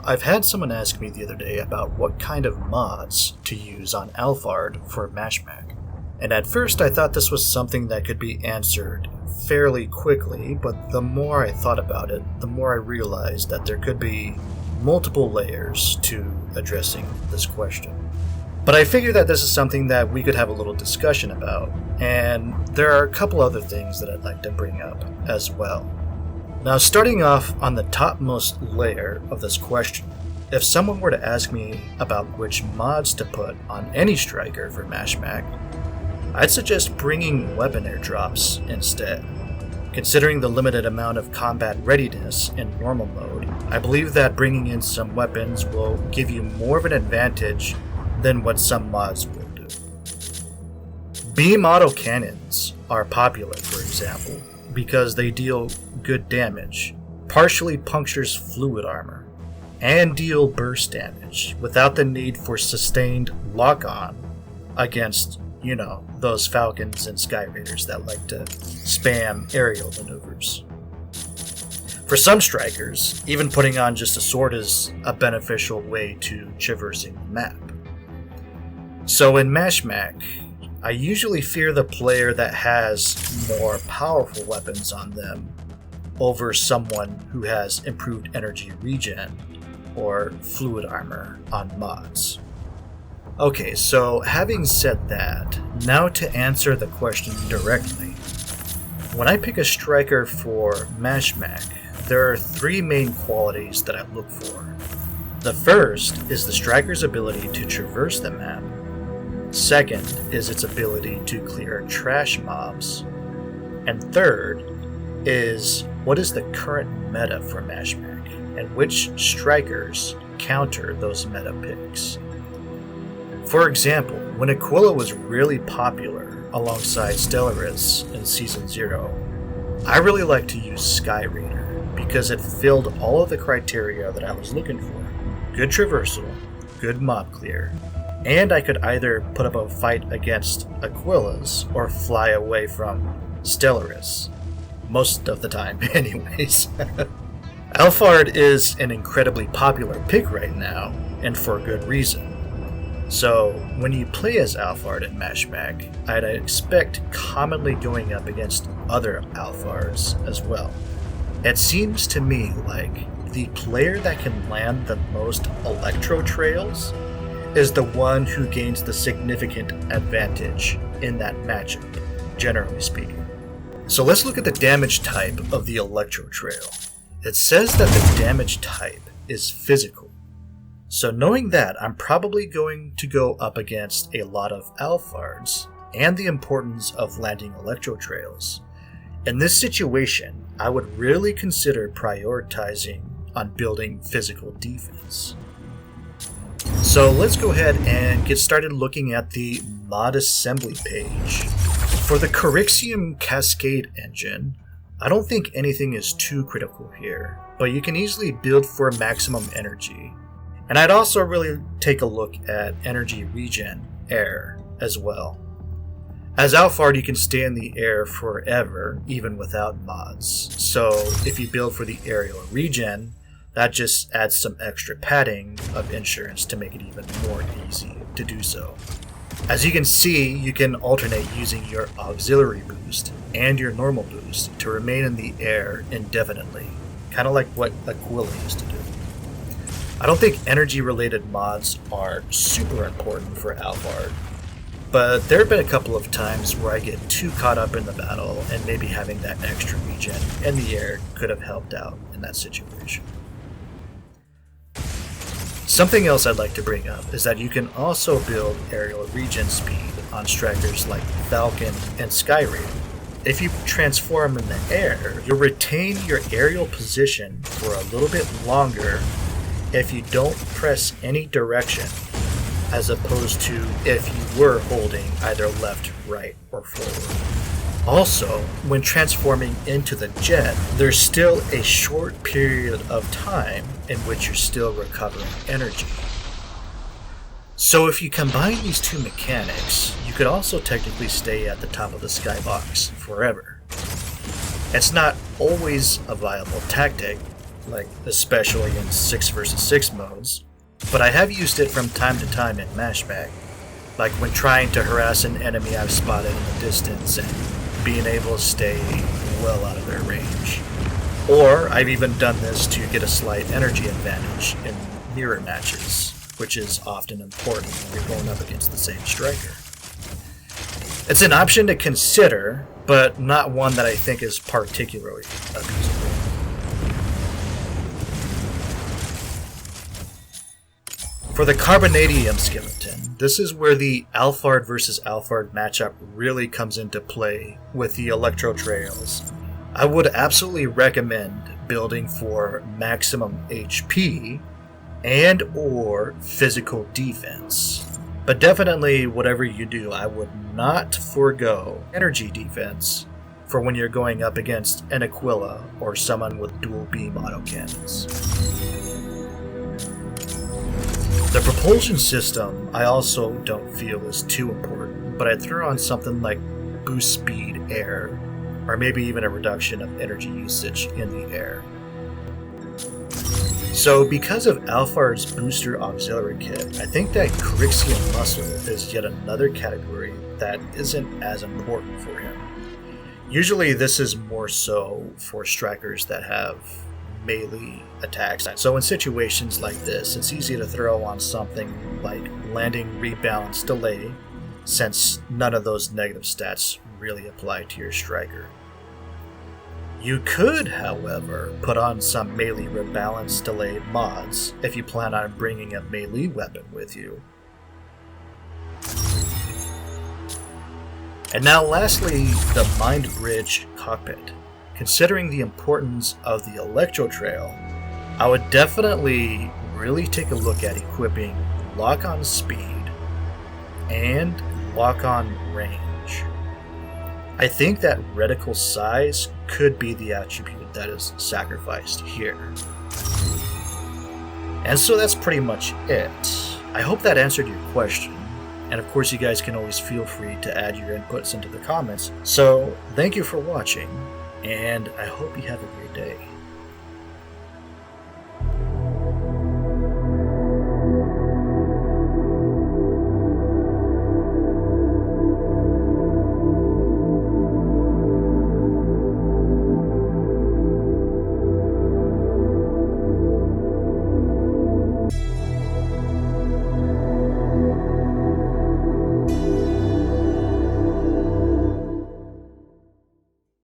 I've had someone ask me the other day about what kind of mods to use on Alphard for Mashmak. And at first I thought this was something that could be answered fairly quickly, but the more I thought about it, the more I realized that there could be multiple layers to addressing this question. But I figured that this is something that we could have a little discussion about, and there are a couple other things that I'd like to bring up as well. Now, starting off on the topmost layer of this question, if someone were to ask me about which mods to put on any striker for Mashmak, I'd suggest bringing weapon airdrops instead. Considering the limited amount of combat readiness in normal mode, I believe that bringing in some weapons will give you more of an advantage than what some mods will do. Beam autocannons are popular, for example, because they deal good damage, partially punctures fluid armor, and deal burst damage without the need for sustained lock-on against, those Falcons and Skyraiders that like to spam aerial maneuvers. For some strikers, even putting on just a sword is a beneficial way to traversing the map. So in Mashmak, I usually fear the player that has more powerful weapons on them over someone who has improved energy regen or fluid armor on mods. Okay, so having said that, now to answer the question directly. When I pick a striker for Mashmak, there are 3 main qualities that I look for. The first is the striker's ability to traverse the map. Second is its ability to clear trash mobs. And third is what is the current meta for Mashmak, and which strikers counter those meta picks. For example, when Aquila was really popular alongside Stellaris in Season 0, I really liked to use Skyraider because it filled all of the criteria that I was looking for. Good traversal, good mob clear, and I could either put up a fight against Aquilas or fly away from Stellaris. Most of the time, anyways. Alphard is an incredibly popular pick right now, and for good reason. So, when you play as Alphard in Mashmak, I'd expect commonly going up against other Alphards as well. It seems to me like the player that can land the most electro trails is the one who gains the significant advantage in that matchup, generally speaking. So let's look at the damage type of the electro trail. It says that the damage type is physical. So knowing that, I'm probably going to go up against a lot of Alphards and the importance of landing electro trails. In this situation, I would really consider prioritizing on building physical defense. So let's go ahead and get started looking at the mod assembly page. For the Corixium Cascade engine, I don't think anything is too critical here, but you can easily build for maximum energy. And I'd also really take a look at energy regen air as well. As Alphard, you can stay in the air forever, even without mods. So if you build for the aerial regen, that just adds some extra padding of insurance to make it even more easy to do so. As you can see, you can alternate using your auxiliary boost and your normal boost to remain in the air indefinitely, kind of like what Aquila used to do. I don't think energy-related mods are super important for Alphard, but there have been a couple of times where I get too caught up in the battle, and maybe having that extra regen in the air could have helped out in that situation. Something else I'd like to bring up is that you can also build aerial regen speed on strikers like Falcon and Skyraider. If you transform in the air, you'll retain your aerial position for a little bit longer if you don't press any direction, as opposed to if you were holding either left, right, or forward. Also, when transforming into the jet, there's still a short period of time in which you're still recovering energy. So if you combine these two mechanics, you could also technically stay at the top of the skybox forever. It's not always a viable tactic, like especially in 6 versus 6 modes, but I have used it from time to time in Mashmak, like when trying to harass an enemy I've spotted in the distance and being able to stay well out of their range. Or I've even done this to get a slight energy advantage in mirror matches, which is often important when you're going up against the same striker. It's an option to consider, but not one that I think is particularly abusable. For the Carbotanium Skeleton, this is where the Alphard versus Alphard matchup really comes into play with the Electro Trails. I would absolutely recommend building for maximum HP and or physical defense. But definitely whatever you do, I would not forego energy defense for when you're going up against an Aquila or someone with dual beam autocannons. The propulsion system I also don't feel is too important, but I'd throw on something like boost speed air, or maybe even a reduction of energy usage in the air. So because of Alphard's booster auxiliary kit, I think that Corixium Muscle is yet another category that isn't as important for him. Usually this is more so for strikers that have melee attacks. So in situations like this, it's easy to throw on something like landing rebalance delay, since none of those negative stats really apply to your striker. You could, however, put on some melee rebalance delay mods if you plan on bringing a melee weapon with you. And now lastly, the Mindbridge Cockpit. Considering the importance of the Electro Trail, I would definitely really take a look at equipping lock-on speed and lock-on range. I think that reticle size could be the attribute that is sacrificed here. And so that's pretty much it. I hope that answered your question. And of course you guys can always feel free to add your inputs into the comments. So thank you for watching, and I hope you have a great day.